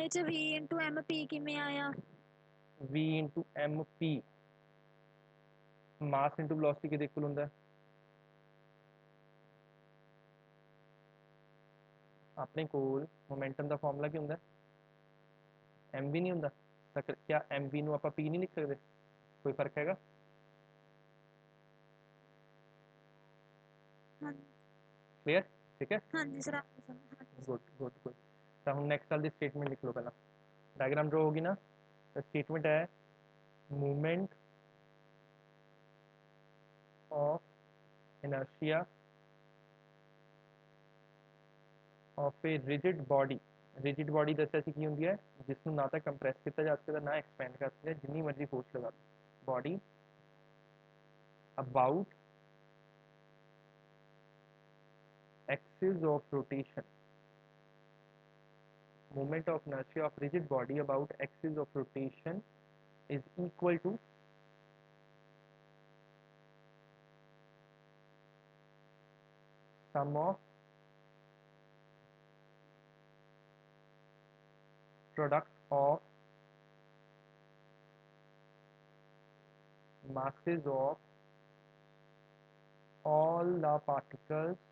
ਇਹ ਚ v into m p ਕਿਵੇਂ ਆਇਆ? v ਇੰਟੂ m p ਮਾਸ ਇੰਟੂ ਵੈਲੋਸਿਟੀ ਕਿਹਦੇ ਇਕੁਅਲ ਹੁੰਦਾ? ਆਪਣੇ ਕੋਲ ਮੋਮੈਂਟਮ ਦਾ ਫਾਰਮੂਲਾ ਕੀ ਹੁੰਦਾ? एम भी नहीं ਹੁੰਦਾ ਤਾਂ क्या एम वी ਨੂੰ ਆਪਾਂ p ਨਹੀਂ ਲਿਖ ਸਕਦੇ? ਕੋਈ ਫਰਕ ਹੈਗਾ? क्लियर? ठीक है, हाँ जी सर। Good good good. तो हम नेक्स्ट वाली स्टेटमेंट लिख लो पहला, डायग्राम ड्रॉ होगी ना। तो स्टेटमेंट है movement of inertia of a rigid body. Rigid body दसिया सी की होंगी है जिसनों ना तो कंप्रैस किया जा सकता ना एक्सपेंड कर सकते जिन्नी मर्जी फोर्स लगा दो। Body about axis of rotation, moment of inertia of rigid body about axis of rotation is equal to sum of product of masses of all the particles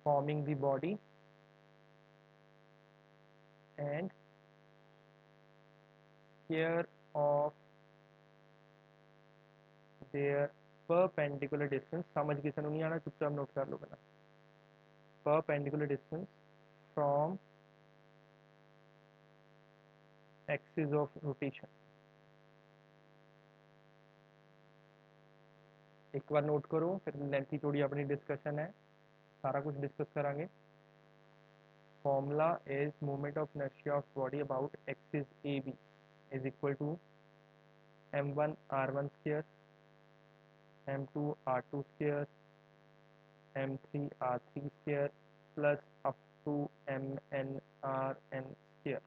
forming the body and square of their perpendicular distance। समझ किसी को नहीं आना चुपचाप note कर लो पहला। perpendicular distance from axis of rotation। एक बार note करो फिर लेंथी थोड़ी अपनी डिस्कशन है, सारा कुछ डिस्कस करांगे। formula is moment of inertia of body about axis AB is equal to m1 r1 square m2 r2 square m3 r3 square plus up to mn rn square।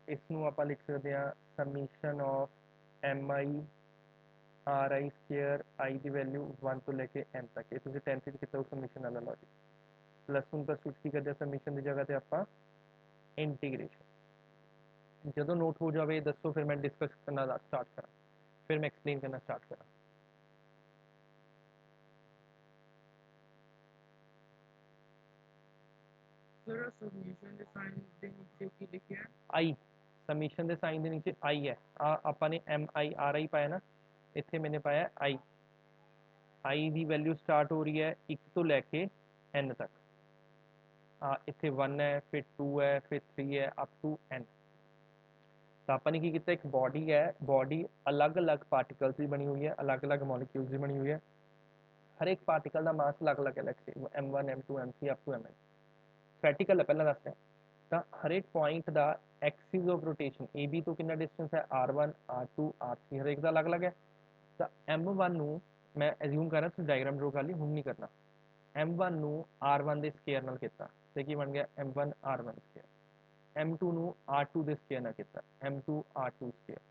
इसनों आप लिख सकते हैं summation of M I R I square I की value 1 तो लेके n तक। ये तुझे 10th कितना समीशन वाला लॉजिक प्लस 1 प्लस 2 की करते समीशन की जगह पे आप इंटीग्रेशन। जो नोट हो जाए दसो फिर मैं डिस्कस करना स्टार्ट करा, फिर मैं एक्सप्लेन करना स्टार्ट करा। सर सबमिशन ਦੇ ਸਾਈਨ ਦੇ ਨੀਚੇ ਕੀ ਲਿਖਿਆ? आई सबमिशन के साइन के नीचे आई है। आपने एम आई आर आई पाया ना, इतने मैंने पाया आई। आई की वैल्यू स्टार्ट हो रही है 1 तो लैके एन तक। इतने 1 है फिर 2 है फिर 3 है अप टू एन। तो आपने की किया, एक बॉडी है, बॉडी अलग अलग पार्टिकल्स की बनी हुई है, अलग अलग मॉलिक्यूल्स की बनी हुई है। हर एक पार्टिकल का मास अलग अलग है, M1 M2 M3 up to Mn। Statistical है पहला दस है। तो हर एक पॉइंट का axis of rotation A B तो कितना डिस्टेंस है R1 R2 R3 हर एक का अलग अलग है। तो M1 मैं एज्यूम कर रहा तुम डायग्राम ड्रॉ कर ली, हूँ नहीं करना। M1 R1 के स्केयर नाल किया तो की बन गया M1 R1 square. M2 R2 के स्केयर नाल किया M2 R2 स्केयर।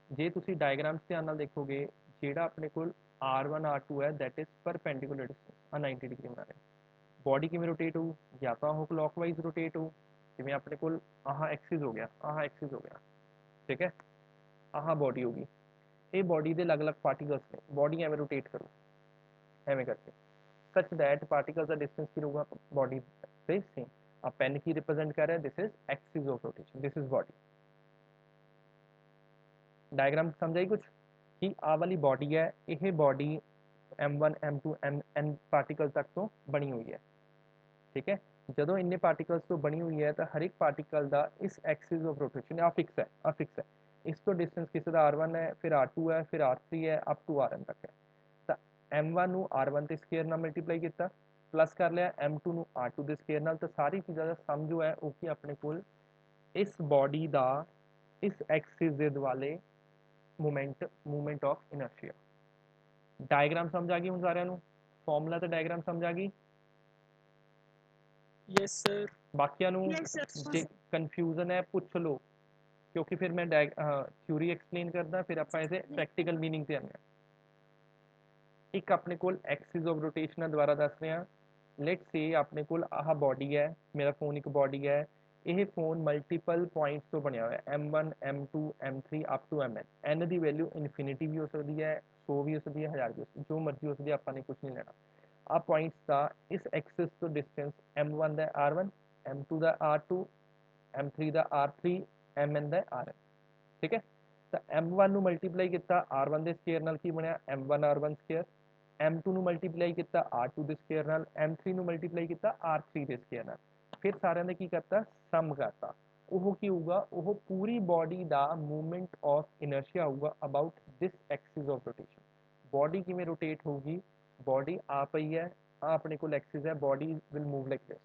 जे तुम डायग्राम्स ध्यान नाल देखोगे जेड़ा अपने को R1 R2 है that is perpendicular distance 90 degree बना रहे। बॉडी किमें रोटेट हो, या तो वो क्लॉकवाइज रोटेट हो, जिमें अपने को आह एक्सिस हो गया, आह एक्सिस हो गया, ठीक है, आह बॉडी होगी। ये बॉडी के अलग अलग पार्टिकल्स ने, बॉडी एवं रोटेट करो एवं करके सच दैट पार्टिकल्स का डिस्टेंस की होगा बॉडी से सेम। अब पेन की रिप्रेजेंट कर रहे हैं, this is axis of rotation, this is body. Diagram समझ आई कुछ कि आ वाली बॉडी है, यह body M1 M2 MN particle तक तो बनी हुई है, ठीक है। जो इन्ने पार्टिकल्स तो बनी हुई है तो हर एक पार्टिकल का इस एक्सिस ऑफ रोटेशन आ फिक्स है, आ फिक्स है। इस तो डिस्टेंस किसी का R1 है फिर R2 है फिर R3 है अप टू Rn तक है। तो M1 R1 के स्केयर नाल मल्टीप्लाई किया प्लस कर लिया M2 R2 के स्केयर नाल। तो सारी चीज़ों का सम जो है वो कि अपने को इस बॉडी का इस एक्सिस के दुआले मूवमेंट ऑफ इनर्शिया। डायग्राम समझ आ गई हूँ सारिਆਂ फॉर्मूला तो डायग्राम समझ आ गई? Yes sir. बाकियां जे कन्फ्यूजन है पूछ लो, क्योंकि फिर मैं थ्योरी एक्सप्लेन करदा फिर आप इसे प्रैक्टिकल मीनिंग ते आने। एक अपने को एक्सिस ऑफ रोटेशन दोबारा दस रहे हैं, ਲੈਟਸ ਸੇ ਆਪਣੇ ਕੋਲ ਆਹ ਬੋਡੀ ਹੈ, ਮੇਰਾ ਫੋਨ ਇੱਕ ਬੋਡੀ ਹੈ, ਇਹ ਫੋਨ ਮਲਟੀਪਲ ਪੁਆਇੰਟਸ ਤੋਂ ਬਣਿਆ ਹੋਇਆ m1 m2 m3 up to mn। n ਦੀ ਵੈਲਿਊ ਇਨਫਿਨਿਟੀ ਵੀ ਹੋ ਸਕਦੀ ਹੈ, 100 ਵੀ ਹੋ ਸਕਦੀ ਹੈ, 1000 ਵੀ ਹੋ ਸਕਦੀ ਹੈ, ਜੋ ਮਰਜ਼ੀ ਹੋ ਸਕਦੀ ਹੈ, ਆਪਾਂ ਨੇ ਕੁਝ ਨਹੀਂ ਲੈਣਾ। ਆ ਪੁਆਇੰਟਸ ਦਾ ਇਸ ਐਕਸਿਸ ਤੋਂ ਡਿਸਟੈਂਸ m1 ਦਾ r1, m2 ਦਾ r2, m3 ਦਾ r3, mn ਦਾ rn। ਠੀਕ ਹੈ, ਤਾਂ m1 ਨੂੰ ਮਲਟੀਪਲਾਈ ਕੀਤਾ r1 ਦੇ ਸਕੁਅਰ ਨਾਲ ਕੀ ਬਣਿਆ m1 r1 ਸਕੁਅਰ, m2 ਨੂੰ ਮਲਟੀਪਲਾਈ ਕੀਤਾ r2 ਦੇ ਸਕੁਅਰ ਨਾਲ, m3 ਨੂੰ ਮਲਟੀਪਲਾਈ ਕੀਤਾ r3 ਦੇ ਸਕੁਅਰ ਨਾਲ, ਫਿਰ ਸਾਰਿਆਂ ਦਾ ਕੀ ਕਰਤਾ ਸਮ ਕਰਤਾ। ਉਹ ਕੀ ਹੋਊਗਾ, ਉਹ ਪੂਰੀ ਬੋਡੀ ਦਾ ਮੂਵਮੈਂਟ ਆਫ ਇਨਰਸ਼ੀਆ ਹੋਊਗਾ about this Axis of rotation. Body ਕਿਵੇਂ ਰੋਟੇਟ ਹੋਊਗੀ, ਬੋਡੀ ਆ ਪਈ ਹੈ, ਆ ਆਪਣੇ ਕੋਲ ਐਕਸਿਸ ਹੈ, body will move like this.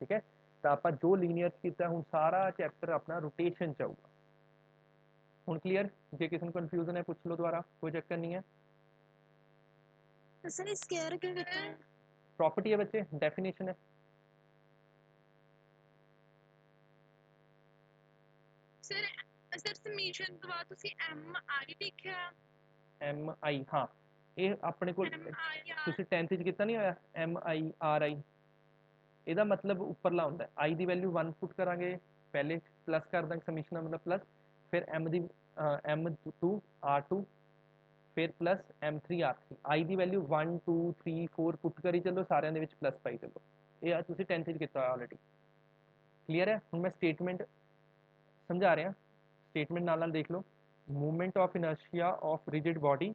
ਠੀਕ ਹੈ, ਤਾਂ ਆਪਾਂ ਜੋ ਲੀਨੀਅਰ ਕੀਤਾ ਹੁਣ ਸਾਰਾ ਚੈਪਟਰ ਆਪਣਾ ਰੋਟੇਸ਼ਨ ਚ ਆਊਗਾ। ਹੁਣ ਕਲੀਅਰ, ਜੇ ਕਿਸੇ ਨੂੰ ਕਨਫਿਊਜ਼ਨ ਹੈ ਪੁੱਛ ਲਓ ਦੁਬਾਰਾ, ਕੋਈ ਚੱਕਰ ਨਹੀਂ ਹੈ। सर स्केयर क्यों कितना है? प्रॉपर्टी है बच्चे, डेफिनेशन है। सर सर ਸਮੀਸ਼ਨ ਤੋਂ ਬਾਅਦ ਤੁਸੀਂ ਐਮ ਆਈ ਲਿਖਿਆ, एम आई, हाँ ये अपने को ਐਮ ਆਈ ਆਰ ਤੁਸੀਂ 10th ਚ ਕੀਤਾ ਨਹੀਂ ਹੋਇਆ एम आई आर आई, ਇਹਦਾ ਮਤਲਬ ਉੱਪਰਲਾ ਹੁੰਦਾ ਹੈ। i ਦੀ ਵੈਲਿਊ 1 ਪੁੱਟ ਕਰਾਂਗੇ, ਪਹਿਲੇ ਪਲੱਸ ਕਰ ਦਾਂਗੇ, ਸਮੀਸ਼ਨ ਦਾ ਮਤਲਬ ਪਲੱਸ, ਫਿਰ m ਦੀ m2 r2, ਫਿਰ plus m3 r3, i the value 1 2 3 4 ਪੁੱਟ ਕਰੀ ਚੱਲੋ, ਸਾਰਿਆਂ ਦੇ ਵਿੱਚ ਪਲੱਸ ਪਾਈ ਚੱਲੋ। ਇਹ ਆ ਤੁਸੀਂ 10th ਚ ਕੀਤਾ ਹੋਇਆ ਆਲਰੇਡੀ। ਕਲੀਅਰ ਹੈ, ਹੁਣ ਮੈਂ ਸਟੇਟਮੈਂਟ ਸਮਝਾ ਰਿਹਾ, स्टेटमेंट नाल देख लो। Movement of inertia of rigid body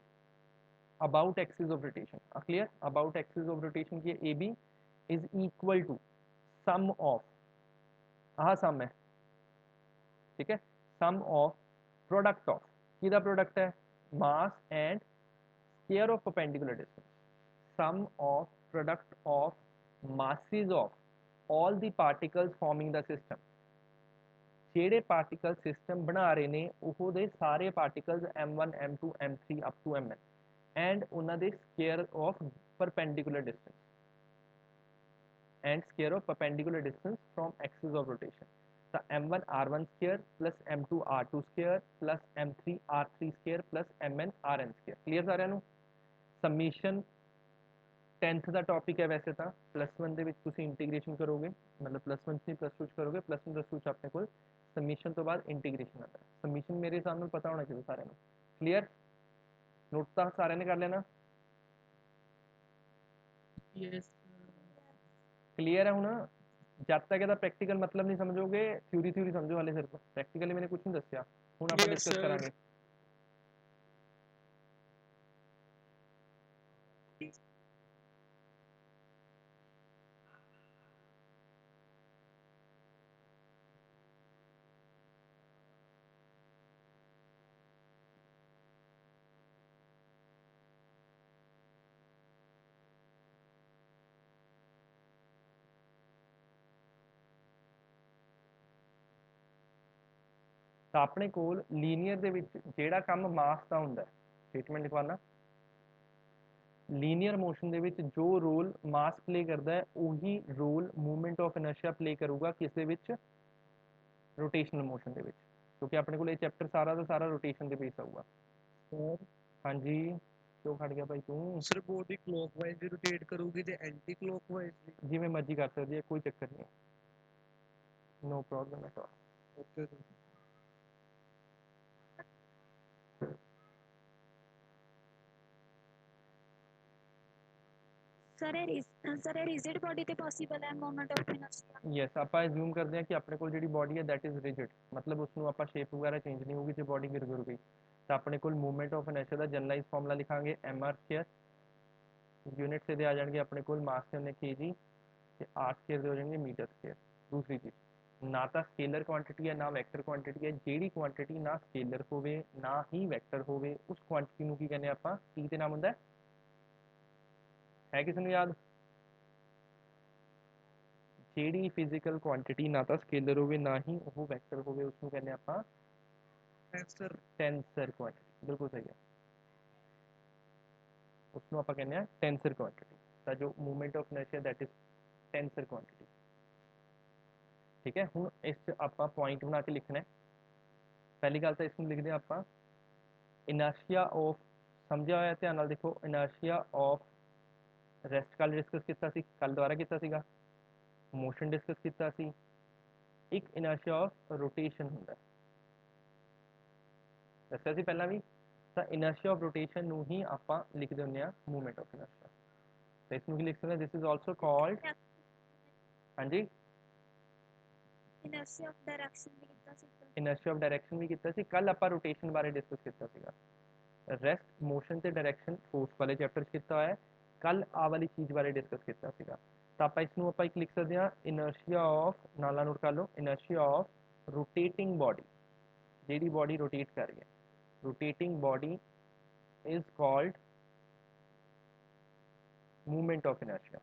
about axis of rotation, clear, about axis of rotation की A B is equal to sum of, ah sum है, ठीक है, सम ऑफ प्रोडक्ट ऑफ, किदा प्रोडक्ट है mass and square of perpendicular distance, sum of product of masses of all the particles forming the system। ਜਿਹੜੇ particle system ਬਣਾ ਰਹੇ ਨੇ ਉਹਦੇ ਸਾਰੇ particles m1 m2 m3 up to mn and ਉਹਨਾਂ ਦੇ square of perpendicular distance and square of perpendicular distance from axis of rotation। ਤਾਂ m1 r1 square plus m2 r2 square plus m3 r3 square plus mn rn square। Clear ਸਾਰਿਆਂ ਨੂੰ। ਸਮੀਸ਼ਨ 10th ਦਾ topic ਹੈ, ਵੈਸੇ ਤਾਂ plus 1 ਦੇ ਵਿੱਚ ਤੁਸੀਂ integration ਕਰੋਗੇ, ਮਤਲਬ ਪਲੱਸ 1 ਨਹੀਂ ਪਲੱਸ 2 ਚ ਕਰੋਗੇ, ਪਲੱਸ 1 ਪਲੱਸ 2 ਚ ਆਪਣੇ ਕੋਲ ਸਮੀਸ਼ਨ ਤੋਂ ਬਾਅਦ ਇੰਟੀਗ੍ਰੇਸ਼ਨ ਆਉਂਦਾ ਹੈ। ਸਮੀਸ਼ਨ ਮੇਰੇ ਹਿਸਾਬ ਨਾਲ ਪਤਾ ਹੋਣਾ ਚਾਹੀਦਾ ਸਾਰਿਆਂ ਨੂੰ। ਕਲੀਅਰ, ਨੋਟ ਤਾਂ ਸਾਰਿਆਂ ਨੇ ਕਰ ਲੈਣਾ। यस क्लियर है ਹੁਣ। जब तक ਇਹਦਾ ਪ੍ਰੈਕਟੀਕਲ ਮਤਲਬ ਨਹੀਂ ਸਮਝੋਗੇ, ਥਿਊਰੀ ਥਿਊਰੀ ਸਮਝੋ ਹਾਲੇ, ਸਿਰਫ ਪ੍ਰੈਕਟੀਕਲੀ ਮੈंने ਕੁਝ ਨਹੀਂ ਦੱਸਿਆ। ਹੁਣ ਆਪਾਂ ਡਿਸਕਸ ਕਰਾਂਗੇ। ਤਾਂ ਆਪਣੇ ਕੋਲ ਲੀਨੀਅਰ ਦੇ ਵਿੱਚ ਜਿਹੜਾ ਕੰਮ ਮਾਸ ਦਾ ਹੁੰਦਾ ਹੈ, ਸਟੇਟਮੈਂਟ ਲਿਖਵਾਣਾ, ਲੀਨੀਅਰ ਮੋਸ਼ਨ ਦੇ ਵਿੱਚ ਜੋ ਰੋਲ ਮਾਸ ਪਲੇ ਕਰਦਾ ਹੈ ਉਹੀ ਰੋਲ ਮੂਵਮੈਂਟ ਆਫ ਇਨਰਸ਼ੀਆ ਪਲੇ ਕਰੂਗਾ ਕਿਸ ਦੇ ਵਿੱਚ, ਰੋਟੇਸ਼ਨਲ ਮੋਸ਼ਨ ਦੇ ਵਿੱਚ, ਕਿਉਂਕਿ ਆਪਣੇ ਕੋਲ ਇਹ ਚੈਪਟਰ ਸਾਰਾ ਦਾ ਸਾਰਾ ਰੋਟੇਸ਼ਨ ਦੇ ਬੇਸ ਆਊਗਾ। सर ਹਾਂਜੀ, ਕਿਉਂ ਖੜ ਗਿਆ ਭਾਈ ਤੂੰ? सर बॉडी क्लॉकवाइज रोटेट करोगी तो एंटी क्लॉकवाइज ਜਿਵੇਂ ਮਰਜ਼ੀ ਕਰ ਸਕਦੀ ਹੈ, ਕੋਈ ਚੱਕਰ ਨਹੀਂ, no problem at all. Okay sir rigid body ਤੇ ਪੋਸੀਬਲ ਹੈ ਮੂਵਮੈਂਟ ਆਫ ਇਨਰਸ਼ੀਆ? ਯੈਸ, ਆਪਾਂ ਐਜ਼ਿਊਮ ਕਰਦੇ ਹਾਂ ਕਿ ਆਪਣੇ ਕੋਲ ਜਿਹੜੀ ਬੋਡੀ ਹੈ ਦੈਟ ਇਜ਼ ਰਿਜਿਡ, ਮਤਲਬ ਉਸ ਨੂੰ ਆਪਾਂ ਸ਼ੇਪ ਵਗੈਰਾ ਚੇਂਜ ਨਹੀਂ ਹੋਊਗੀ ਜੇ ਬੋਡੀ ਗਿਰ ਗੁਰ ਗਈ। ਤਾਂ ਆਪਣੇ ਕੋਲ ਮੂਵਮੈਂਟ ਆਫ ਇਨਰਸ਼ੀਆ ਦਾ ਜਨਰਲਾਈਜ਼ ਫਾਰਮੂਲਾ ਲਿਖਾਂਗੇ mr ਸਕੁਅਰ, यूनिट्स ਇਹਦੇ ਆ ਜਾਣਗੇ ਆਪਣੇ ਕੋਲ, ਮਾਸ ਦੇ ਹੁੰਦੇ kg ਤੇ r ਸਕੁਅਰ ਦੇ ਹੋ ਜਾਣਗੇ ਮੀਟਰ ਸਕੁਅਰ। ਦੂਸਰੀ ਚੀਜ਼, ਨਾ ਤਾਂ ਸਕੇਲਰ ਕੁਆਂਟੀਟੀ ਹੈ ਨਾ ਵੈਕਟਰ ਕੁਆਂਟੀਟੀ ਹੈ, ਜਿਹੜੀ ਕੁਆਂਟੀਟੀ ਨਾ ਸਕੇਲਰ ਹੋਵੇ ਨਾ ਹੀ ਵੈਕਟਰ ਹੋਵੇ ਉਸ ਕੁਆਂਟੀਟੀ ਨੂੰ ਕੀ ਕਹਿੰਦੇ ਆਪਾਂ, ਕੀ ਤੇ ਨਾਮ ਹੁੰਦਾ ਹੈ ਕਿਸੇ ਨੂੰ ਯਾਦ? ਜਿਹੜੀ ਫਿਜ਼ੀਕਲ ਕੁਆਂਟੀਟੀ ਨਾ ਤਾਂ ਸਕੇਲਰ ਹੋਵੇ ਨਾ ਹੀ ਉਹ ਵੈਕਟਰ ਹੋਵੇ ਉਸ ਨੂੰ ਕਹਿੰਦੇ ਆਪਾਂ सर ਟੈਂਸਰ ਕੁਆਂਟੀਟੀ। ਬਿਲਕੁਲ ਸਹੀ ਹੈ, ਉਸ ਨੂੰ ਆਪਾਂ ਕਹਿੰਦੇ ਆ ਟੈਂਸਰ ਕੁਆਂਟੀਟੀ। ਤਾਂ ਜੋ movement of inertia that is tensor quantity. ਠੀਕ ਹੈ, ਹੁਣ ਇਸ 'ਚ ਆਪਾਂ ਪੁਆਇੰਟ ਬਣਾ ਕੇ ਲਿਖਣਾ ਹੈ। ਪਹਿਲੀ ਗੱਲ ਤਾਂ ਇਸ ਨੂੰ ਲਿਖਦੇ ਹਾਂ ਆਪਾਂ ਇਨਰਸ਼ੀਆ ਆਫ, ਸਮਝਿਆ ਹੋਇਆ ਧਿਆਨ ਨਾਲ ਦੇਖੋ, ਇਨਰਸ਼ੀਆ ਆਫ ਰੈਸਟ ਕੱਲ ਡਿਸਕਸ ਕੀਤਾ ਸੀ, ਕੱਲ ਦੁਬਾਰਾ ਕੀਤਾ ਸੀਗਾ। ਮੋਸ਼ਨ ਡਿਸਕਸ ਕੀਤਾ ਸੀ। ਇੱਕ ਇਨਰਸ਼ੀਆ ਆਫ ਰੋਟੇਸ਼ਨ ਹੁੰਦਾ, ਦੱਸਿਆ ਸੀ ਪਹਿਲਾਂ ਵੀ। ਤਾਂ ਇਨਰਸ਼ੀਆ ਆਫ ਰੋਟੇਸ਼ਨ ਨੂੰ ਹੀ ਆਪਾਂ ਲਿਖਦੇ ਹੁੰਦੇ ਆ ਮੂਵਮੈਂਟ ਆਫ ਇਨਰਸ਼ੀਆ। ਤਾਂ ਇਸ ਨੂੰ ਕੀ ਲਿਖ ਸਕਦੇ, ਦਿਸ ਇਜ਼ ਆਲਸੋ ਕਾਲਡ, ਹਾਂਜੀ ਇਨਰਸ਼ੀਆ ਆਫ ਡਾਇਰੈਕਸ਼ਨ ਵੀ ਕੀਤਾ ਸੀ। ਇਨਰਸ਼ੀਆ ਆਫ ਡਾਇਰੈਕਸ਼ਨ ਵੀ ਕੀਤਾ ਸੀ। ਕੱਲ ਆਪਾਂ ਰੋਟੇਸ਼ਨ ਬਾਰੇ ਡਿਸਕਸ ਕੀਤਾ ਸੀਗਾ। ਰੈਸਟ, ਮੋਸ਼ਨ ਤੇ ਡਾਇਰੈਕਸ਼ਨ ਫੋਰਸ ਵਾਲੇ ਚੈਪਟਰ 'ਚ ਕੀਤਾ ਹੋਇਆ। ਕੱਲ ਆ ਵਾਲੀ ਚੀਜ਼ ਬਾਰੇ ਡਿਸਕਸ ਕੀਤਾ ਸੀਗਾ। ਤਾਂ ਆਪਾਂ ਇਸ ਨੂੰ ਆਪਾਂ ਇੱਕ ਲਿਖ ਸਕਦੇ ਹਾਂ, ਇਨਰਸ਼ੀਆ ਆਫ, ਨਾਲਾ ਨੋਟ ਕਰ ਲਓ, ਇਨਰਸ਼ੀਆ ਆਫ ਰੋਟੇਟਿੰਗ ਬੋਡੀ, ਜਿਹੜੀ ਬੋਡੀ ਰੋਟੇਟ ਕਰ ਰਹੀ ਹੈ। Rotating body is called movement of inertia.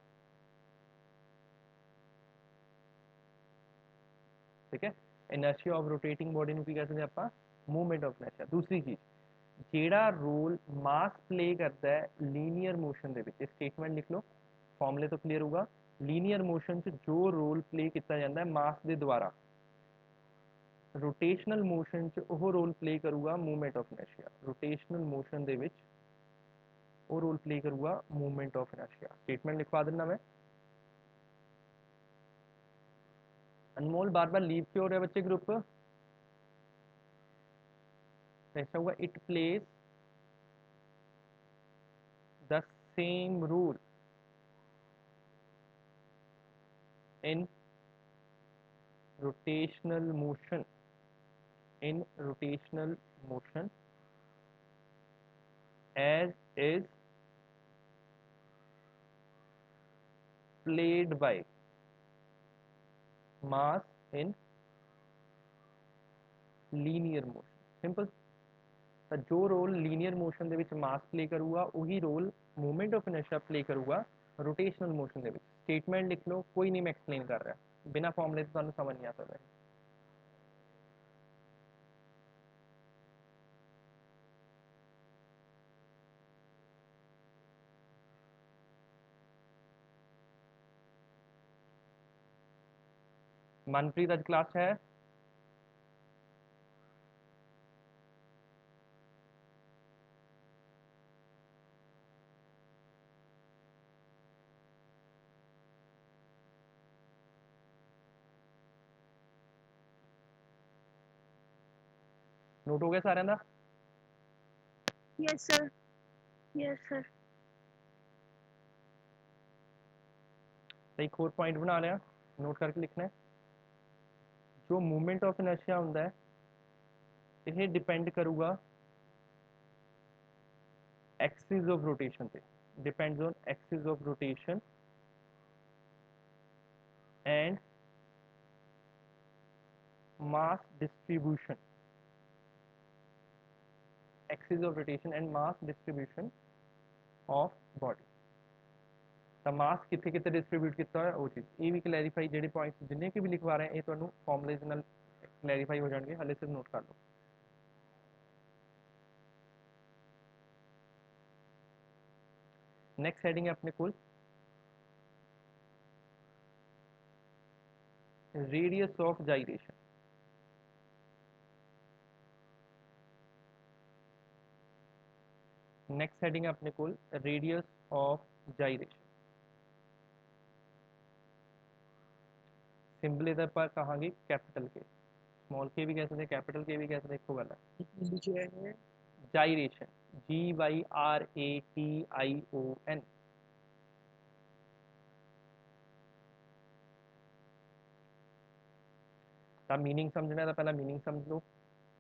ठीक है, इनर्शिया ऑफ रोटेटिंग बॉडी ਨੂੰ ਕੀ ਕਹਿੰਦੇ ਨੇ ਆਪਾਂ, मूवमेंट ऑफ इनर्शिया। दूसरी चीज, ਜਿਹੜਾ ਰੋਲ ਮਾਸ प्ले करता है लीनियर मोशन ਦੇ ਵਿੱਚ, स्टेटमेंट लिख लो, फॉर्मूले तो क्लियर होगा। लीनियर मोशन 'ਚ जो रोल प्ले ਕੀਤਾ ਜਾਂਦਾ ਹੈ ਮਾਸ ਦੇ ਦੁਆਰਾ, रोटेशनल मोशन 'ਚ ਉਹ रोल प्ले ਕਰੂਗਾ movement of inertia. Rotational motion ਦੇ ਵਿੱਚ वो रोल प्ले करूंगा मूवमेंट ऑफ इनर्शिया। स्टेटमेंट लिखवा देना मैं। अनमोल बार बार लीव क्यों हो रहे बच्चे ग्रुप, ऐसा हुआ, it place the same rule in rotational motion, in rotational motion as is played by mass in linear motion। Simple. ਤਾਂ ਜੋ ਰੋਲ ਲੀਨੀਅਰ ਮੋਸ਼ਨ ਦੇ ਵਿੱਚ ਮਾਸ ਪਲੇ ਕਰੂਗਾ ਉਹੀ ਰੋਲ ਮੂਵਮੈਂਟ ਆਫ ਇਨਰਸ਼ੀਆ ਪਲੇ ਕਰੂਗਾ ਰੋਟੇਸ਼ਨਲ ਮੋਸ਼ਨ ਦੇ ਵਿੱਚ। ਸਟੇਟਮੈਂਟ ਲਿਖ ਲਓ, ਕੋਈ ਨਹੀਂ ਮੈਂ ਐਕਸਪਲੇਨ ਕਰ ਰਿਹਾ, ਬਿਨਾ ਫਾਰਮੂਲੇ ਤੋਂ ਤੁਹਾਨੂੰ ਸਮਝ ਨਹੀਂ ਆ ਸਕਦਾ। मनप्रीत आज क्लास है, नोट हो गया सारे का? Yes sir, yes sir. एक और पॉइंट बना लिया, नोट करके लिखना है। जो मूवमेंट ऑफ इनर्शिया होता है ये डिपेंड करूगा एक्सिस ऑफ रोटेशन पे, depends on axis of rotation and mass distribution, axis of rotation and mass distribution of body. तो मास कितने कितने डिस्ट्रीब्यूट किया है वो चीज़, ये भी क्लैरीफाई, जो पॉइंट्स जिन्हें भी लिखवा रहे हैं ये तो फॉर्मुले नाल क्लैरीफाई हो जाएंगे, हाले सिर्फ नोट कर लो। नेक्स्ट हेडिंग है अपने को radius of gyration. Next heading है अपने को रेडियस ऑफ जाइरेशन। सिंपल इधर पर कहांगे कैपिटल के, स्मॉल के भी कह सकते हैं, कैपिटल के भी कह सकते हैं, एक गल है। जाइरेशन, GYRATION। तो मीनिंग समझना है, तो पहला मीनिंग समझ लो।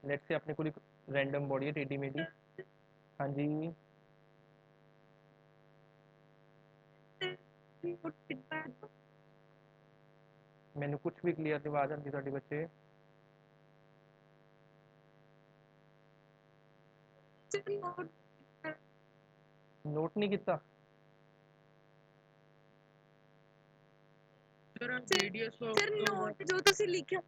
लेट्स से अपने को एक रैंडम बॉडी है टेढ़ी मेढ़ी, हाँ जी मैंने कुछ भी क्लियर नहीं आवाज आती साडे बच्चे, नोट नहीं किया सर नोट जो तुसी लिखिया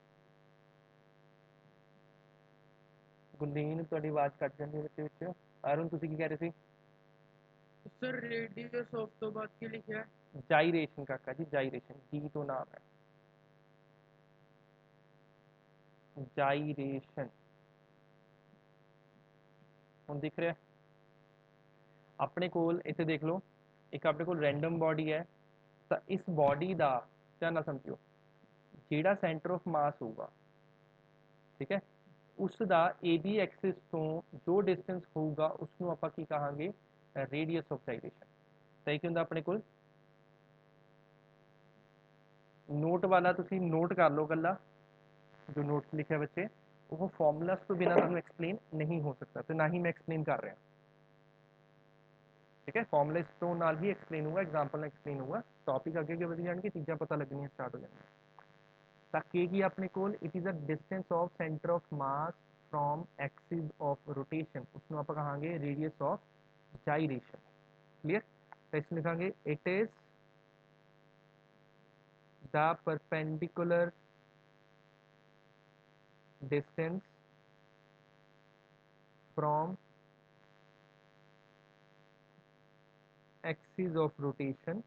गुरलीन ਤੁਹਾਡੀ आवाज कट जाती है बच्चे बच्चे। अरुण तुसी की कह रहे थे सर? रेडियस ऑफ तो बात की लिखा है, जाइरेशन काका जी, जाइरेशन जी तो नाम है, जाइरेशन ਹੁਣ दिख रहा है अपने कोल इतने देख लो एक अपने को रैंडम बॉडी है, तो इस बॉडी का ध्यान ना समझियो, ਜਿਹੜਾ सेंटर ऑफ मास होगा, ठीक है, उसका ए बी एक्सिस तो जो डिस्टेंस होगा उसनों ਆਪਾਂ ਕੀ ਕਹਾਂਗੇ, रेडियस ऑफ जाइरेशन। सही कि ਹੁੰਦਾ ਆਪਣੇ ਕੋਲ नोट वाला तुसी नोट कर लो गल्ला, जो नोट्स लिखे बच्चे, वो फॉर्मूलास तो बिना तुहानू एक्सप्लेन नहीं हो सकता, तो ना ही मैं एक्सप्लेन कर रहा, ठीक है। फॉर्मूला इस तो नाल ही एक्सप्लेन होगा, एग्जांपल नाल एक्सप्लेन होगा, टॉपिक अगे अगे वधी जाणगे, चीज़ां पता लगनियां स्टार्ट हो जाएंगी। ਤਾਂ k ਕੀ ਆਪਣੇ ਕੋਲ, it is a distance of centre of mass from axis of rotation, ਉਸ ਨੂੰ ਆਪਾਂ ਕਹਾਂਗੇ ਰੇਡੀਅਸ ਆਫ ਜਾਈਰੇਸ਼ਨ। ਕਲੀਅਰ, ਤਾਂ ਇਸ ਲਿਖਾਂਗੇ it is the perpendicular distance from axis of rotation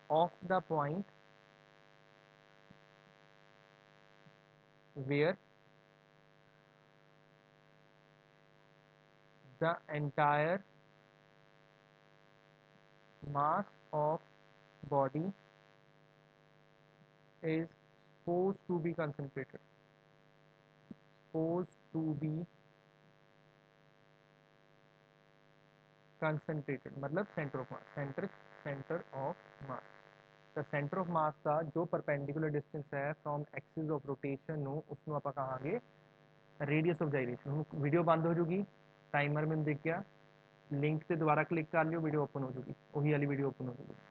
of the point where the entire mass of body is supposed to be concentrated, मतलब centre of mass, centre of मास। तो centre of मास का जो perpendicular distance है from axis of rotation उसनों आप कहांगे radius of जाइरेशन। Video बंद हो जाएगी, timer मैंने देख गया, लिंक से दोबारा क्लिक कर लियो, वीडियो ओपन हो जाएगी, वही वाली वीडियो ओपन हो जाएगी।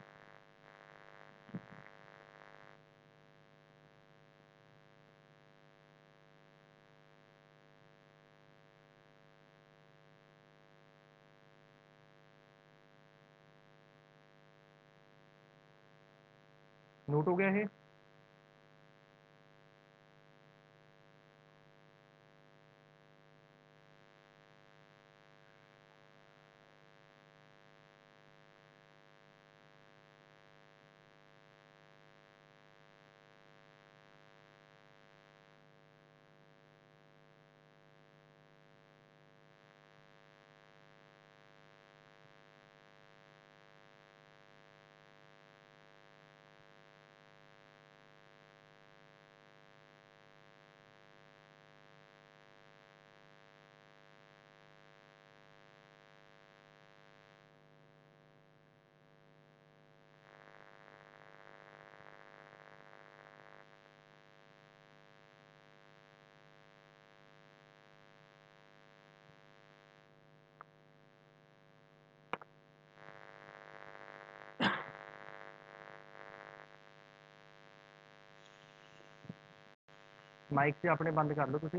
नोट हो गया है? माइक से अपने बंद कर लो तुसी।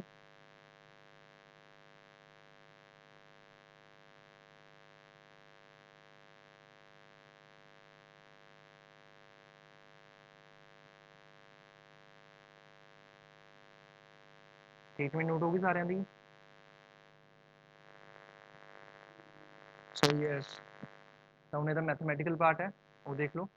स्टेटमेंट नोट होगी सारे दी? So yes. तो उन्हें तो मैथमेटिकल पार्ट है, वो देख लो।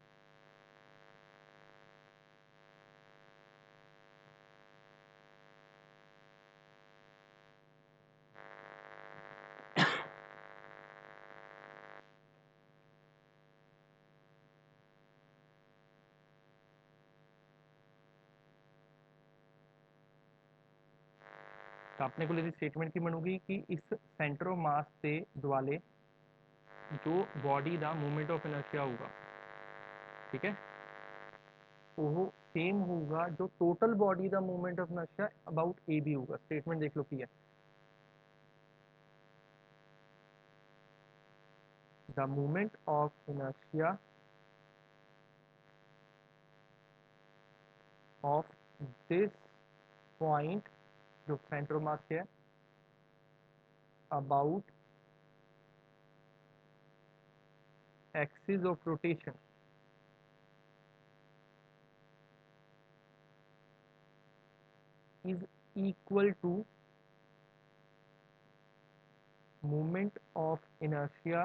तो अपने को स्टेटमेंट की बनूगी कि इस सेंटर ऑफ मास से दुआले जो बॉडी का मूवमेंट ऑफ इनर्शिया होगा, ठीक है, वो सेम होगा जो टोटल बॉडी का movement of inertia about A B होगा। स्टेटमेंट देख लो की है, the movement of inertia of this point, जो सेंटर ऑफ मास है, about axis of rotation is equal to moment of inertia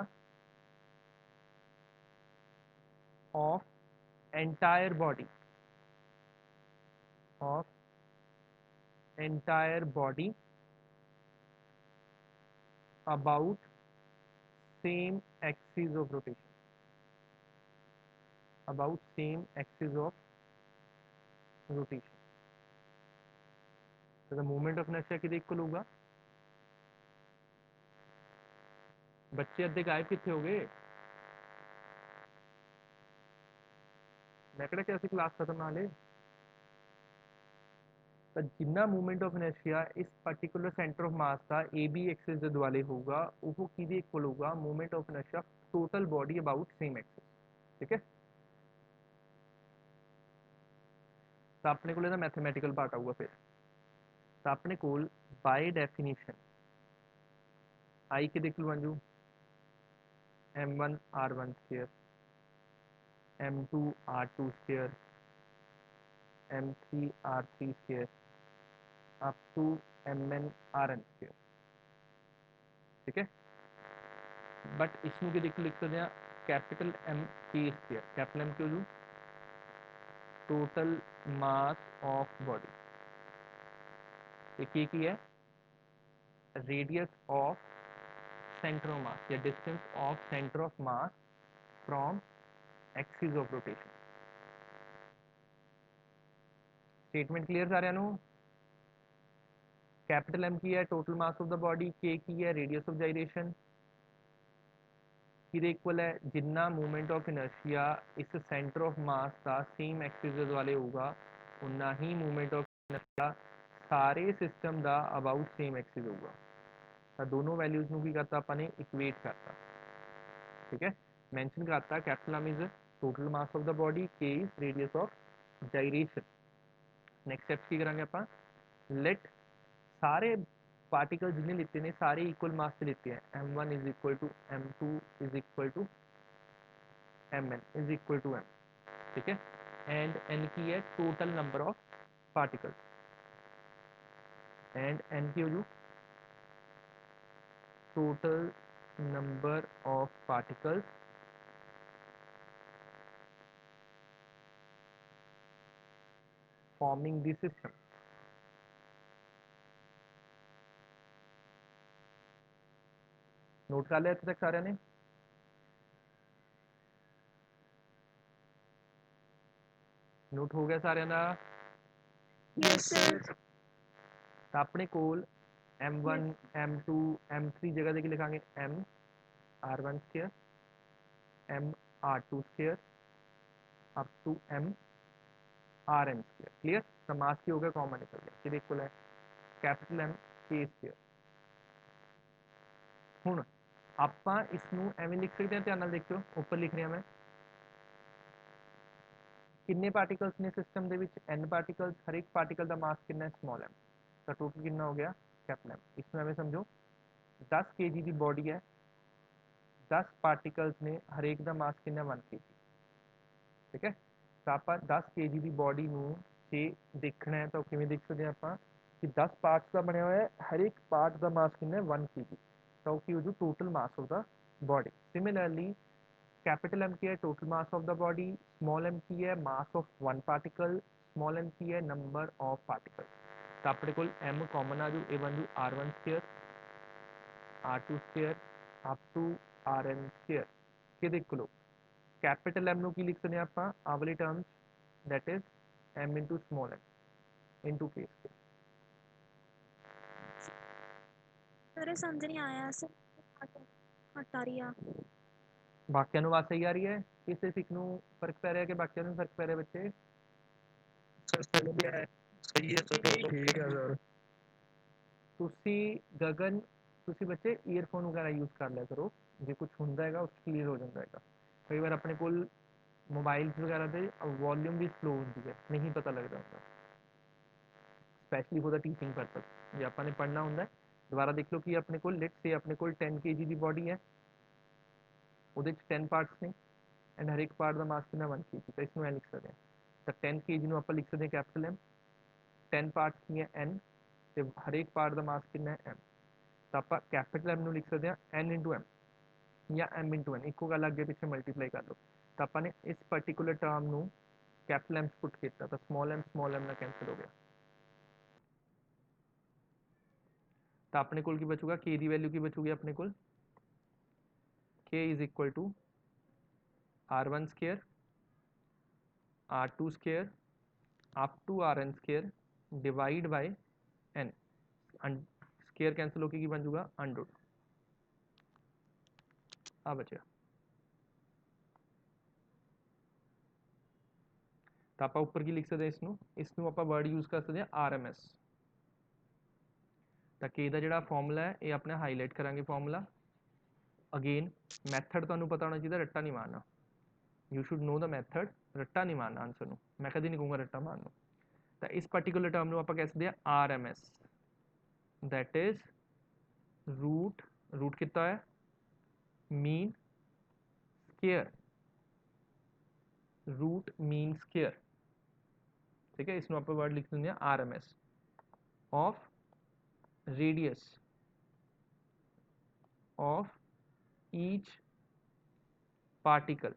of entire body of entire body about same axis of rotation, about same axis of rotation. तो the moment of inertia किधर equal होगा? बच्चे अद्धे गायब कितने हो गए? मैं कहता कैसे क्लास खत्म ना ले? ਤਾਂ ਜਿੰਨਾ ਮੂਵਮੈਂਟ ਆਫ ਇਨਰਸ਼ੀਆ ਇਸ ਪਾਰਟਿਕੂਲਰ ਸੈਂਟਰ ਆਫ ਮਾਸ ਦਾ ਏ ਬੀ ਐਕਸਿਸ ਦੇ ਦੁਆਲੇ ਹੋਊਗਾ ਉਹ ਕਿਹਦੇ ਇਕੁਅਲ ਹੋਊਗਾ? Movement of inertia total body about same axis. ਠੀਕ ਹੈ, ਤਾਂ ਆਪਣੇ ਕੋਲ ਇਹਦਾ ਮੈਥਮੈਟੀਕਲ ਪਾਰਟ ਆਊਗਾ ਫਿਰ। ਤਾਂ ਆਪਣੇ ਕੋਲ ਬਾਈ ਡੈਫੀਨੇਸ਼ਨ आई के देख लो बन जू m1 r1 square m2 r2 square m3 r3 square up to mn rn square. ठीक है, बट इसमें के देख लिख सकते हैं capital M K square. Capital M क्यों लूँ? Total mass of body. एक ही है radius of centre of mass या distance of centre of mass from axis of rotation. Statement clear सारे नु? कैपिटल M की है total mass of the body, K की है रेडियस ऑफ जाइरेशन, किदे इक्वल है? जिन्ना मूवमेंट ऑफ इनर्शिया इस सेंटर ऑफ मास का सेम एक्सिस वाले होगा उन्ना ही मूवमेंट ऑफ इनर्शिया सारे सिस्टम का अबाउट सेम एक्सिस होगा। तो दोनों वैल्यूज को की करता अपने इक्वेट करता। ठीक है, मेंशन करता capital M is total mass of the body, K is radius of gyration. Next steps की करांगे अपन? लेट सारे पार्टिकल जिन्हें लेते हैं सारे इक्वल मास से लेते हैं। m1 is equal to m2 is equal to mn is equal to m। ठीक है, एंड n की है total number of particles and n की हो total number of particles forming the system. Note कर लिया तक सारे ने? नोट हो गया सारे ना? Yes sir. तो अपने कोल m1 m2 m3 जगह देखिए लिखांगे m r1 square m r2 square up to m rn square. Clear? तो मास की हो गया कॉमन निकल गया कि इक्वल है कैपिटल M K स्क्वायर। ਹੁਣ ਆਪਾਂ ਇਸ ਨੂੰ ਐਵੇਂ ਲਿਖ ਸਕਦੇ ਹਾਂ, ਧਿਆਨ ਨਾਲ ਦੇਖਿਓ ਉੱਪਰ ਲਿਖ ਰਿਹਾ ਮੈਂ किन्ने पार्टिकल्स ने सिस्टम ਦੇ ਵਿੱਚ n पार्टिकल्स, हर एक पार्टिकल का मास कितना है स्मॉल m। तो टोटल कितना हो गया कैपिटल M। इसमें हमें समझो 10 kg की बॉडी है, 10 पार्टिकल्स ने हर एक का मास कितना 1 kg। ठीक है, तो आप 10 kg की बॉडी ਨੂੰ ਜੇ ਦੇਖਣਾ ਹੈ ਤਾਂ ਕਿਵੇਂ ਦੇਖ ਸਕਦੇ ਆਪਾਂ कि 10 पार्ट्स का बनया हुआ है, हर एक पार्ट का मास कितना है 1 kg। तो की हो जो total mass of the body. Similarly capital M की है total mass of the body, small m की है mass of one particle, small m की है नंबर ऑफ पार्टिकल। तो अपने को m कॉमन आ जाऊ, ए बन जू r1 square r2 square up to rn square के देख लो कैपिटल M की लिख सकते हैं आप आवली terms that is m into small m into k square. Sir समझ नहीं आया सर, घट आ रही आ। बाकियों आवाज सही आ रही है? किसे सिख नू फर्क पै रहा है कि बाकियों में फर्क पै रहा है बच्चे? सही है सर, ठीक है सर। ਤੁਸੀਂ ਗगन ਤੁਸੀਂ ਬੱਚੇ ਈਅਰਫੋਨ ਵਗੈਰਾ ਯੂਜ਼ ਕਰ ਲਿਆ ਕਰੋ, ਜੇ ਕੁਝ ਹੁੰਦਾ ਹੈਗਾ ਉਸ ਕਲੀਅਰ ਹੋ ਜਾਂਦਾ ਹੈਗਾ। ਕਈ ਵਾਰ ਆਪਣੇ ਕੋਲ ਮੋਬਾਈਲਸ ਵਗੈਰਾ ਦੇ ਵੋਲਿਊਮ ਵੀ ਸਲੋ ਹੁੰਦੀ ਹੈ, ਨਹੀਂ ਪਤਾ ਲੱਗਦਾ ਹੁੰਦਾ, specially for the teaching purpose. ਜੇ ਆਪਾਂ ਨੇ ਪੜ੍ਹਨਾ ਹੁੰਦਾ ਦੁਬਾਰਾ ਦੇਖ ਲਓ ਕਿ ਆਪਣੇ ਕੋਲ ਲੈਟਸ ਸੇ ਆਪਣੇ ਕੋਲ 10 kg ਦੀ ਬੋਡੀ ਹੈ, ਉਹਦੇ 'ਚ 10 ਪਾਰਟਸ ਨੇ ਐਂਡ ਹਰ ਇੱਕ ਪਾਰਟ ਦਾ ਮਾਸ ਕਿੰਨਾ 1 kg। ਤਾਂ ਇਸ ਨੂੰ ਐ ਲਿਖ ਸਕਦੇ ਹਾਂ, ਤਾਂ 10 kg ਨੂੰ ਆਪਾਂ ਲਿਖ ਸਕਦੇ ਹਾਂ ਕੈਪੀਟਲ M, 10 ਪਾਰਟਸ ਕੀ ਹੈ n ਤੇ ਹਰ ਇੱਕ ਪਾਰਟ ਦਾ ਮਾਸ ਕਿੰਨਾ ਹੈ m। ਤਾਂ ਆਪਾਂ ਕੈਪੀਟਲ M ਨੂੰ ਲਿਖ ਸਕਦੇ ਹਾਂ n ਇੰਟੂ m ਜਾਂ m ਇੰਟੂ n, ਇੱਕੋ ਗੱਲ ਅੱਗੇ ਪਿੱਛੇ ਮਲਟੀਪਲਾਈ ਕਰ ਲਓ। ਤਾਂ ਆਪਾਂ ਨੇ ਇਸ ਪਾਰਟੀਕੂਲਰ ਟਰਮ ਨੂੰ कैपिटल एम पुट किया तो स्मॉल एम ना कैंसिल हो गया तो अपने कोल की बचूगा k दी वैल्यू की बचूगी अपने कोल k is equal to r1 square r2 square up to rn square divide by n square cancel होके की बन जाऊगा अंडर आ बचा तो आप ऊपर की लिख सकते हैं इसनों आप वर्ड यूज कर सकते हैं RMS तो k ਦਾ ਜਿਹੜਾ ਫਾਰਮੂਲਾ ਹੈ ਇਹ ਆਪਣੇ ਹਾਈਲਾਈਟ ਕਰਾਂਗੇ ਫਾਰਮੂਲਾ ਅਗੇਨ ਮੈਥਡ ਤੁਹਾਨੂੰ ਪਤਾ ਹੋਣਾ ਚਾਹੀਦਾ ਰੱਟਾ ਨਹੀਂ ਮਾਰਨਾ you should know the method ਰੱਟਾ ਨਹੀਂ ਮਾਰਨਾ ਆਨਸਰ ਨੂੰ ਮੈਂ ਕਦੀ ਨਹੀਂ ਕਹੂੰਗਾ ਰੱਟਾ ਮਾਰਨ ਨੂੰ ਤਾਂ ਇਸ ਪਾਰਟਿਕੂਲਰ ਟਰਮ ਨੂੰ ਆਪਾਂ ਕਹਿ ਸਕਦੇ ਹਾਂ RMS that is रूट कितना है mean square root mean square ठीक है इसमें आप वर्ड लिख देंगे RMS of radius of each particle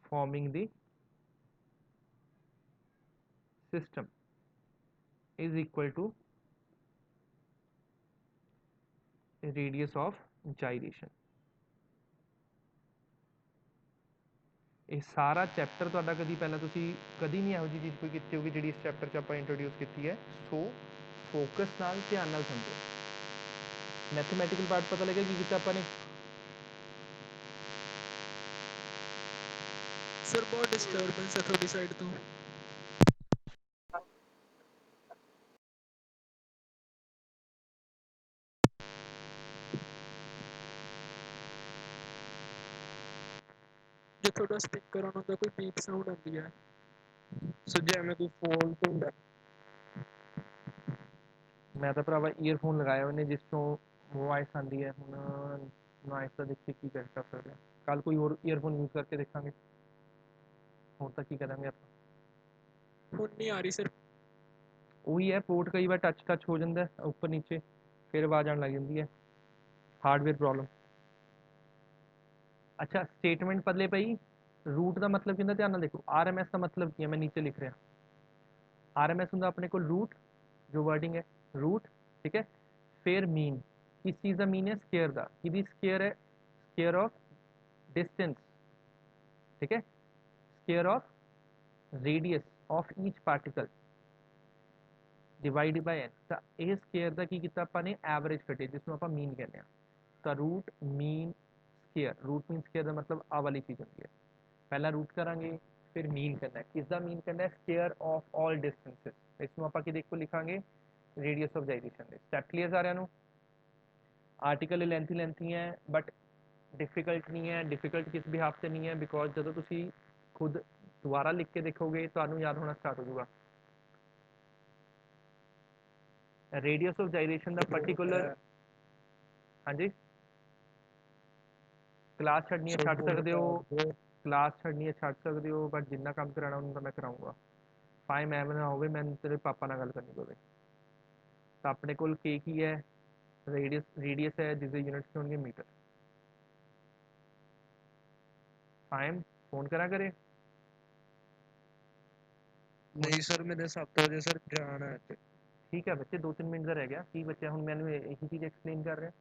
forming the system is equal to radius of gyration ਇਹ ਸਾਰਾ ਚੈਪਟਰ ਤੁਹਾਡਾ ਕਦੀ ਪਹਿਲਾਂ ਤੁਸੀਂ ਕਦੀ ਨਹੀਂ ਇਹੋ ਜਿਹੀ ਚੀਜ਼ ਕੋਈ ਕੀਤੀ ਹੋਗੀ ਜਿਹੜੀ ਇਸ ਚੈਪਟਰ 'ਚ ਆਪਾਂ ਇੰਟਰੋਡਿਊਸ ਕੀਤੀ ਹੈ ਸੋ ਫੋਕਸ ਨਾਲ ਧਿਆਨ ਨਾਲ ਸਮਝੋ ਮੈਥਮੈਟੀਕਲ ਪਾਰਟ ਪਤਾ ਲੱਗਿਆ ਕੀ ਕੀਤਾ ਆਪਾਂ ਨੇ ਸਰ ਬਹੁਤ ਡਿਸਟਰਬੈਂਸ ਹੈ ਤੁਹਾਡੀ ਸਾਈਡ ਤੋਂ ਜੇ ਤੁਹਾਡਾ ਸਪੀਕਰ ਆਨ ਹੁੰਦਾ ਕੋਈ ਬੀਪ ਸਾਊਂਡ ਆਉਂਦੀ ਹੈ ਸੋ ਜਿਵੇਂ ਕੋਈ ਫੋਲਟ ਹੁੰਦਾ ਮੈਂ ਤਾਂ ਭਰਾਵਾ ਈਅਰਫੋਨ ਲਗਾਏ ਹੋਏ ਨੇ ਜਿਸ ਤੋਂ ਵੌਇਸ ਆਉਂਦੀ ਹੈ ਹੁਣ ਨੋਇਸ ਦਾ ਦੇਖ ਕੇ ਕੀ ਕਰ ਸਕਦੇ ਹਾਂ ਕੱਲ ਕੋਈ ਹੋਰ ਈਅਰਫੋਨ ਯੂਜ਼ ਕਰਕੇ ਦੇਖਾਂਗੇ ਹੋਰ ਤਾਂ ਕੀ ਕਰਾਂਗੇ ਆਪਾਂ ਹੁਣ ਨਹੀਂ ਆ ਰਹੀ ਸਰ ਉਹੀ ਹੈ ਪੋਰਟ ਕਈ ਵਾਰ ਟੱਚ ਹੋ ਜਾਂਦਾ ਉੱਪਰ ਨੀਚੇ ਫਿਰ ਆਵਾਜ਼ ਆਉਣ ਲੱਗ ਜਾਂਦੀ ਹੈ ਹਾਰਡਵੇਅਰ ਪ੍ਰੋਬਲਮ अच्छा स्टेटमेंट पदले पई रूट का मतलब की ध्यान देखो RMS का मतलब की है मैं नीचे लिख रहा RMS होंगे अपने को रूट जो वर्डिंग है रूट ठीक है फिर मीन किस चीज़ का मीन है स्केयर का कि स्केयर है स्केयर ऑफ डिस्टेंस ठीक है square of radius of each particle divide by n तो यह स्केयर का की किया आपने एवरेज कटे जिसमें आप मीन कहते हैं तो root mean square root mean square का मतलब आ वाली चीज़ होती है पहला रूट करांगे फिर मीन करना है किसका मीन करना है स्केयर ऑफ ऑल डिस्टेंसेस इसमें आप देखो लिखांगे रेडियस ऑफ जाइरेशन दे स्टेप क्लीयर सारिਆਂ ਨੂੰ आर्टिकल लेंथी है बट डिफिकल्ट नहीं है डिफिकल्ट किस बिहाफ से नहीं है बिकॉज जो तुसी खुद दोबारा लिख के देखोगे तो याद होना स्टार्ट हो जाएगा रेडियस ऑफ जाइरेशन का पर्टिकुलर हाँ जी क्लास छड़नी है छड़ सकते हो क्लास छड़नी है छड़ सकते हो बट जिन्ना काम कराना उन्ना मैं कराऊंगा भाई मैं ना हो मैं तेरे पापा ना गल करनी पवे तो अपने को के की है रेडियस है जिसके यूनिट्स होंगे मीटर फाइम फोन करा करे नहीं सर मैंने 7 बजे सर जाना है ठीक है बच्चे 2-3 मिनट का रह गया की बच्चे हूँ मैंने यही चीज़ एक्सप्लेन कर रहे हैं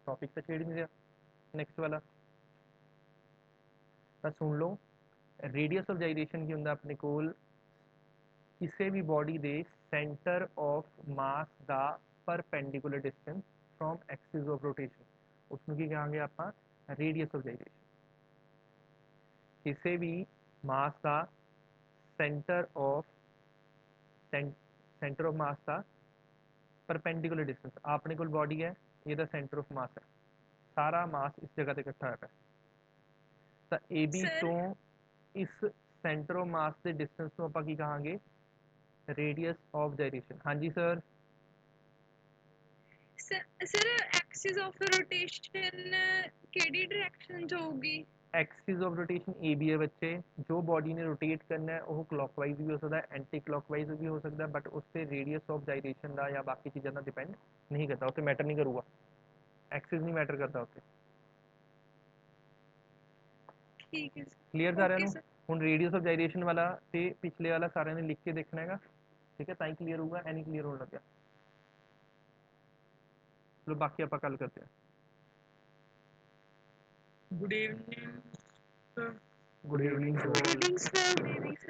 टॉपिक तो छेड़ नहीं रहा नेक्स्ट वाला तो सुन लो रेडियस ऑफ जाइरेशन की होंगे अपने को किसी भी बॉडी के सेंटर ऑफ मास का perpendicular distance from axis of rotation उसमें की कहेंगे आप रेडियस ऑफ जाइरेशन किसी भी मास का सेंटर ऑफ मास का परपेंडिकुलर डिस्टेंस अपने को बॉडी है ये तो सेंटर ऑफ मास है सारा मास इस जगह पे इकट्ठा होया तो ए बी तो इस सेंटर ऑफ मास के डिस्टेंस को आप की कहांगे रेडियस ऑफ जाइरेशन हाँ जी sir sir axis of rotation केडी डायरेक्शन च होगी axis of rotation A B है बच्चे जो बॉडी ने रोटेट करना है वो क्लॉकवाइज भी हो सकता है एंटी क्लॉकवाइज भी हो सकता है बट उस पर रेडियस ऑफ जाइरेशन का या बाकी चीज़ों का डिपेंड नहीं करता उससे मैटर नहीं करूँगा एक्सिस नहीं मैटर करता उससे ਠੀਕ ਹੈ ਕਲੀਅਰ ਸਾਰਿਆਂ ਓਕੇ ਨੂੰ? ਸਰ ਹੁਣ ਰੇਡੀਅਸ ਆਫ ਜਾਈਰੇਸ਼ਨ ਵਾਲਾ ਤੇ ਪਿਛਲੇ ਵਾਲਾ ਸਾਰਿਆਂ ਨੇ ਲਿਖ ਕੇ ਦੇਖਣਾ ਹੈਗਾ, ਠੀਕ ਹੈ, ਤਾਂ ਹੀ ਕਲੀਅਰ ਹੋਊਗਾ, ਐ ਨਹੀਂ ਕਲੀਅਰ ਹੋਣ ਲੱਗਿਆ। ਚਲੋ ਬਾਕੀ ਆਪਾਂ ਕੱਲ ਕਰਦੇ ਹਾਂ। Good evening sir. Good evening good evening sir.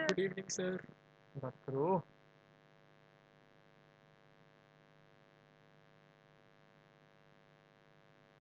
Good evening sir. ਬਸ ਕਰੋ।